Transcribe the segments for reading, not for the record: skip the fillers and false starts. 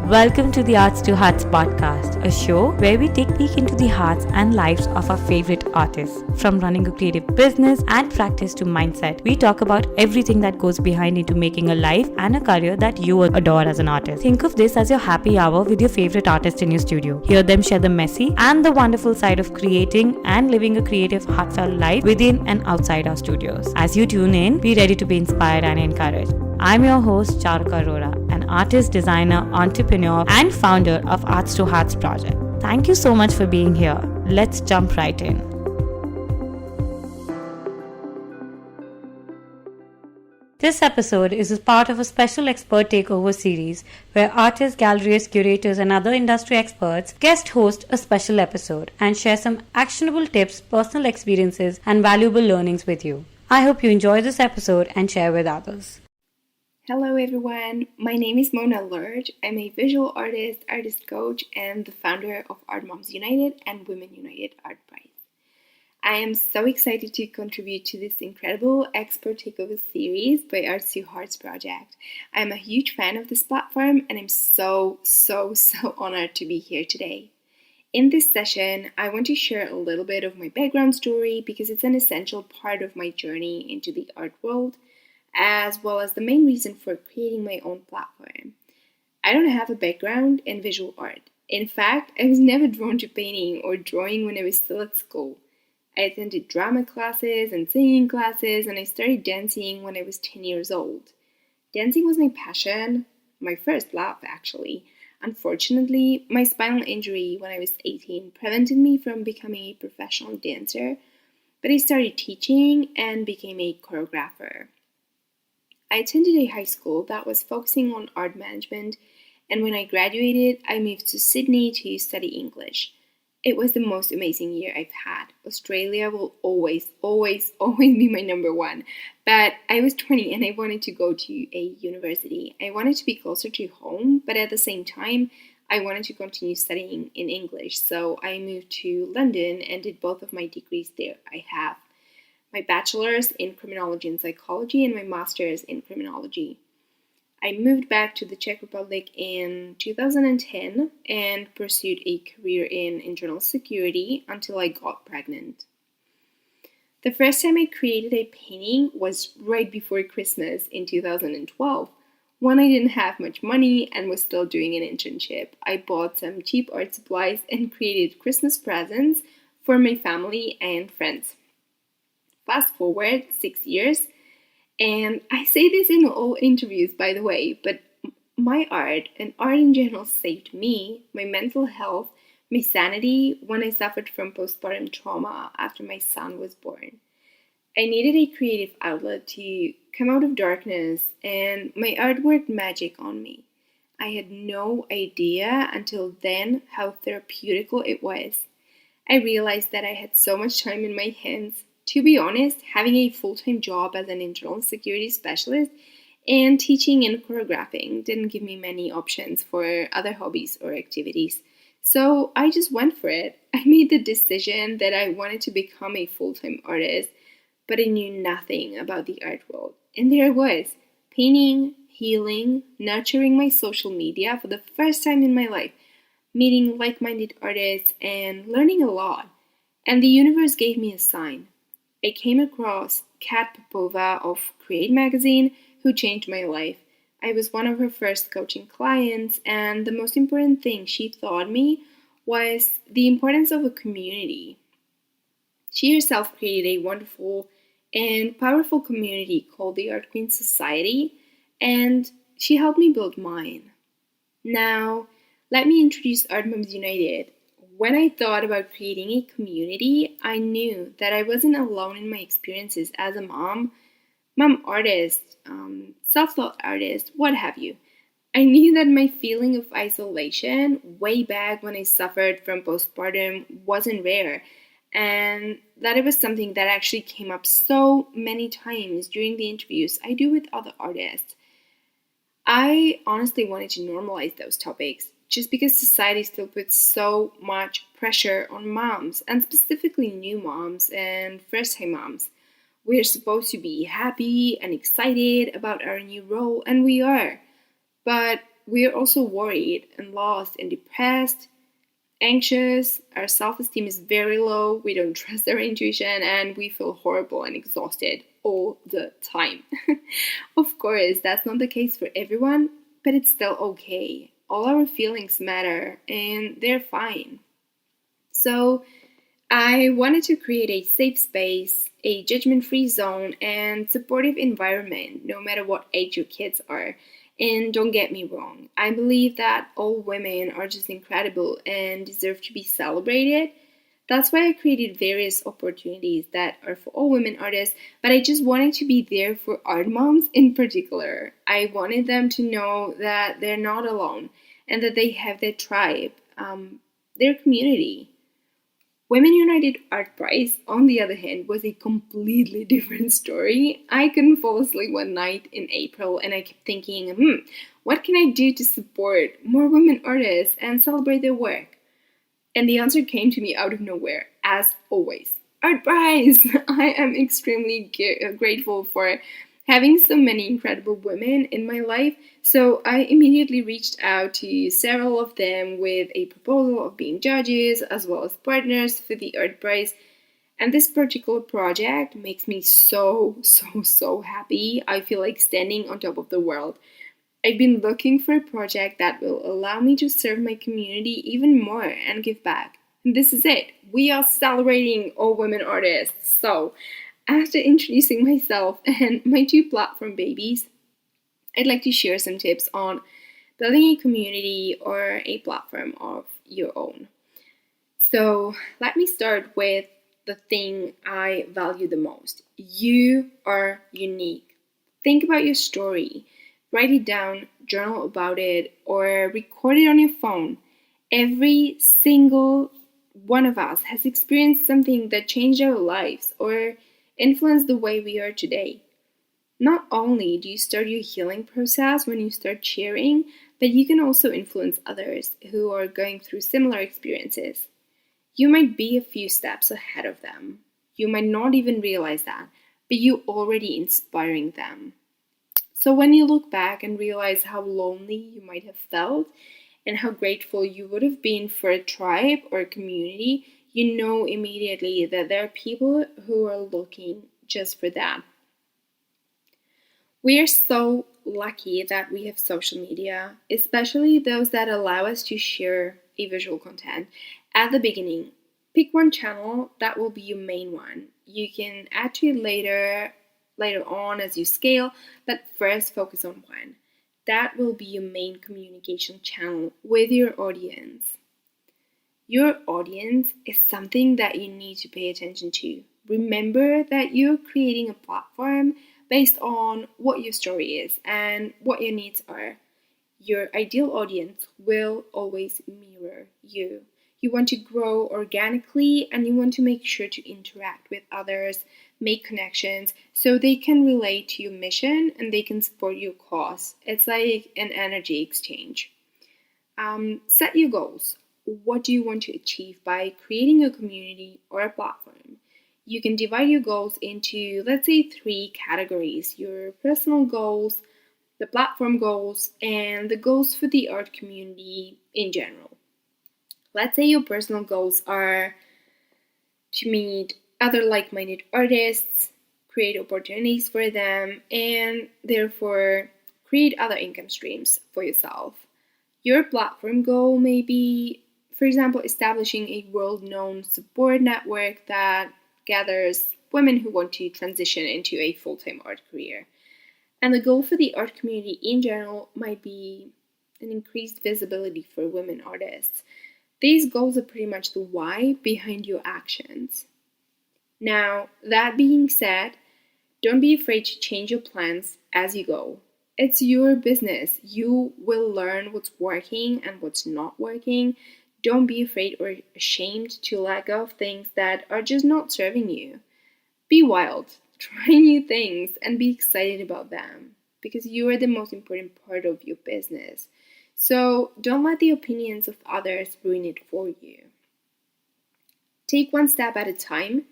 Welcome to the Arts to Hearts podcast, a show where we take a peek into the hearts and lives of our favorite artists. From running a creative business and practice to mindset, we talk about everything that goes behind into making a life and a career that you adore as an artist. Think of this as your happy hour with your favorite artist in your studio. Hear them share the messy and the wonderful side of creating and living a creative, heartfelt life within and outside our studios. As you tune in, be ready to be inspired and encouraged. I'm your host, Charuka Arora, an artist, designer, entrepreneur, and founder of Arts to Hearts project. Thank you so much for being here. Let's jump right in. This episode is a part of a special expert takeover series where artists, gallerists, curators, and other industry experts guest host a special episode and share some actionable tips, personal experiences, and valuable learnings with you. I hope you enjoy this episode and share with others. Hello everyone, my name is Mona Lerch. I'm a visual artist, artist coach, and the founder of Art Moms United and Women United Art Prize. I am so excited to contribute to this incredible expert takeover series by Arts to Hearts project. I'm a huge fan of this platform and I'm so honored to be here today. In this session, I want to share a little bit of my background story because it's an essential part of my journey into the art world, as well as the main reason for creating my own platform. I don't have a background in visual art. In fact, I was never drawn to painting or drawing when I was still at school. I attended drama classes and singing classes, and I started dancing when I was 10 years old. Dancing was my passion, my first love actually. Unfortunately, my spinal injury when I was 18 prevented me from becoming a professional dancer, but I started teaching and became a choreographer. I attended a high school that was focusing on art management, and when I graduated, I moved to Sydney to study English. It was the most amazing year I've had. Australia will always be my number one. But I was 20 and I wanted to go to a university. I wanted to be closer to home, but at the same time, I wanted to continue studying in English. So I moved to London and did both of my degrees there. I have my bachelor's in criminology and psychology and my master's in criminology. I moved back to the Czech Republic in 2010 and pursued a career in internal security until I got pregnant. The first time I created a painting was right before Christmas in 2012, when I didn't have much money and was still doing an internship. I bought some cheap art supplies and created Christmas presents for my family and friends. Fast forward 6 years, and I say this in all interviews, by the way, but my art and art in general saved me, my mental health, my sanity when I suffered from postpartum trauma after my son was born. I needed a creative outlet to come out of darkness, and my art worked magic on me. I had no idea until then how therapeutical it was. I realized that I had so much time in my hands. To be honest, having a full-time job as an internal security specialist and teaching and choreographing didn't give me many options for other hobbies or activities. So I just went for it. I made the decision that I wanted to become a full-time artist, but I knew nothing about the art world. And there I was, painting, healing, nurturing my social media for the first time in my life, meeting like-minded artists and learning a lot. And the universe gave me a sign. I came across Kat Popova of Create magazine, who changed my life. I was one of her first coaching clients, and the most important thing she taught me was the importance of a community. She herself created a wonderful and powerful community called the Art Queen Society, and she helped me build mine. Now, let me introduce Art Moms United. When I thought about creating a community, I knew that I wasn't alone in my experiences as a mom artist, self-taught artist, what have you. I knew that my feeling of isolation way back when I suffered from postpartum wasn't rare, and that it was something that actually came up so many times during the interviews I do with other artists. I honestly wanted to normalize those topics, just because society still puts so much pressure on moms, and specifically new moms and first-time moms. We're supposed to be happy and excited about our new role, and we are. But we're also worried and lost and depressed, anxious, our self-esteem is very low, we don't trust our intuition, and we feel horrible and exhausted all the time. Of course, that's not the case for everyone, but it's still okay. All our feelings matter, and they're fine. So, I wanted to create a safe space, a judgment-free zone, and supportive environment, no matter what age your kids are. And don't get me wrong, I believe that all women are just incredible and deserve to be celebrated. That's why I created various opportunities that are for all women artists, but I just wanted to be there for art moms in particular. I wanted them to know that they're not alone and that they have their tribe, their community. Women United Art Prize, on the other hand, was a completely different story. I couldn't fall asleep one night in April and I kept thinking, what can I do to support more women artists and celebrate their work? And the answer came to me out of nowhere, as always. Art Prize! I am extremely grateful for having so many incredible women in my life, so I immediately reached out to several of them with a proposal of being judges as well as partners for the Art Prize. And this particular project makes me so happy. I feel like standing on top of the world. I've been looking for a project that will allow me to serve my community even more and give back. And this is it. We are celebrating all women artists. So, after introducing myself and my two platform babies, I'd like to share some tips on building a community or a platform of your own. So, let me start with the thing I value the most. You are unique. Think about your story. Write it down, journal about it, or record it on your phone. Every single one of us has experienced something that changed our lives or influenced the way we are today. Not only do you start your healing process when you start sharing, but you can also influence others who are going through similar experiences. You might be a few steps ahead of them. You might not even realize that, but you're already inspiring them. So when you look back and realize how lonely you might have felt and how grateful you would have been for a tribe or a community, you know immediately that there are people who are looking just for that. We are so lucky that we have social media, especially those that allow us to share a visual content. At the beginning, pick one channel that will be your main one. You can add to it later on as you scale, but first focus on one. That will be your main communication channel with your audience. Your audience is something that you need to pay attention to. Remember that you're creating a platform based on what your story is and what your needs are. Your ideal audience will always mirror you. You want to grow organically and you want to make sure to interact with others, make connections so they can relate to your mission and they can support your cause. It's like an energy exchange. Set your goals. What do you want to achieve by creating a community or a platform? You can divide your goals into, let's say, 3 categories: your personal goals, the platform goals, and the goals for the art community in general. Let's say your personal goals are to meet other like-minded artists, create opportunities for them, and therefore create other income streams for yourself. Your platform goal may be, for example, establishing a world-known support network that gathers women who want to transition into a full-time art career. And the goal for the art community in general might be an increased visibility for women artists. These goals are pretty much the why behind your actions. Now, that being said, don't be afraid to change your plans as you go. It's your business. You will learn what's working and what's not working. Don't be afraid or ashamed to let go of things that are just not serving you. Be wild, try new things, and be excited about them because you are the most important part of your business. So don't let the opinions of others ruin it for you. Take one step at a time.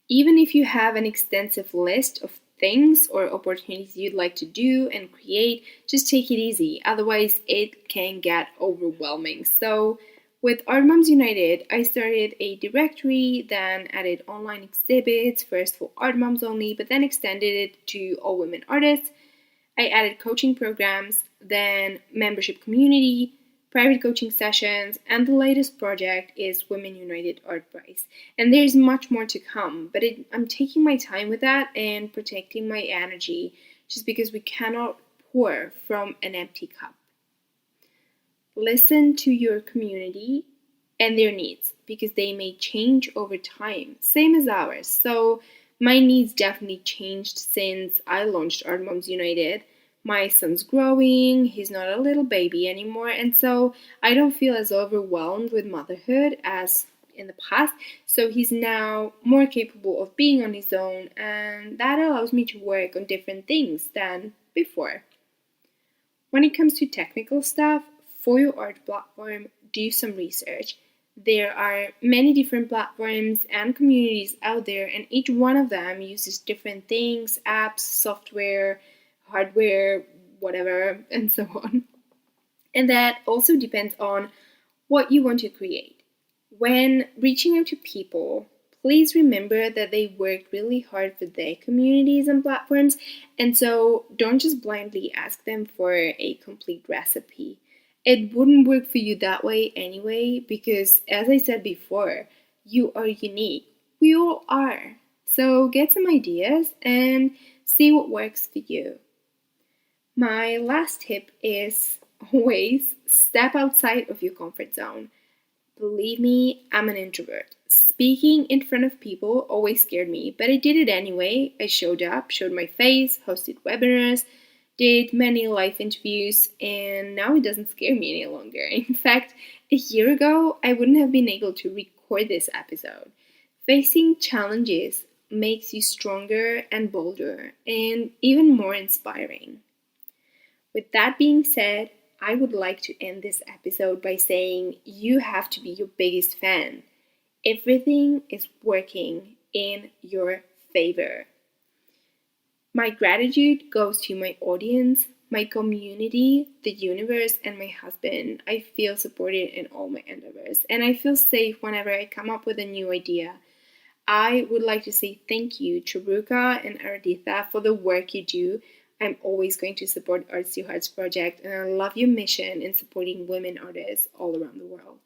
Even if you have an extensive list of things or opportunities you'd like to do and create, just take it easy. Otherwise, it can get overwhelming. So with Art Moms United, I started a directory, then added online exhibits, first for art moms only, but then extended it to all women artists. I added coaching programs, then membership community, private coaching sessions, and the latest project is Women United Art Prize. And there's much more to come, but I'm taking my time with that and protecting my energy just because we cannot pour from an empty cup. Listen to your community and their needs because they may change over time, same as ours. So my needs definitely changed since I launched Art Moms United. My son's growing, he's not a little baby anymore, and so I don't feel as overwhelmed with motherhood as in the past. So he's now more capable of being on his own, and that allows me to work on different things than before. When it comes to technical stuff, for your art platform, do some research. There are many different platforms and communities out there, and each one of them uses different things, apps, software, hardware, whatever, and so on. And that also depends on what you want to create. When reaching out to people, please remember that they worked really hard for their communities and platforms, and so don't just blindly ask them for a complete recipe. It wouldn't work for you that way anyway, because as I said before, you are unique. We all are. So get some ideas and see what works for you. My last tip is always step outside of your comfort zone. Believe me, I'm an introvert. Speaking in front of people always scared me, but I did it anyway. I showed up, showed my face, hosted webinars, did many live interviews, and now it doesn't scare me any longer. In fact, a year ago, I wouldn't have been able to record this episode. Facing challenges makes you stronger and bolder and even more inspiring. With that being said, I would like to end this episode by saying you have to be your biggest fan. Everything is working in your favor. My gratitude goes to my audience, my community, the universe, and my husband. I feel supported in all my endeavors, and I feel safe whenever I come up with a new idea. I would like to say thank you to Ruka and Arditha for the work you do. I'm always going to support Arts to Hearts project, and I love your mission in supporting women artists all around the world.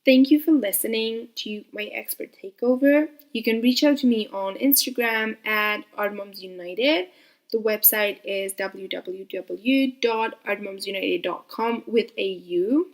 Thank you for listening to my expert takeover. You can reach out to me on Instagram at ArtMomsUnited. The website is www.artmomsunited.com with a U.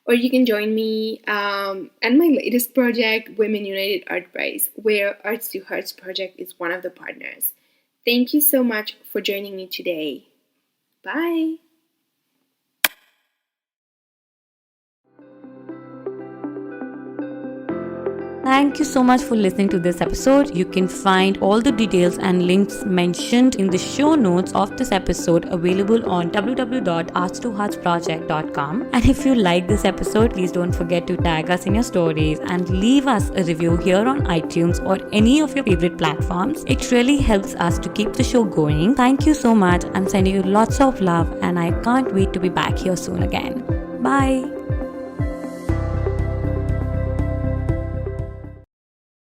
Or you can join me and my latest project, Women United Art Prize, where Arts to Hearts project is one of the partners. Thank you so much for joining me today. Bye. Thank you so much for listening to this episode. You can find all the details and links mentioned in the show notes of this episode available on www.arts2heartsproject.com. And if you like this episode, please don't forget to tag us in your stories and leave us a review here on iTunes or any of your favorite platforms. It really helps us to keep the show going. Thank you so much. I'm sending you lots of love and I can't wait to be back here soon again. Bye.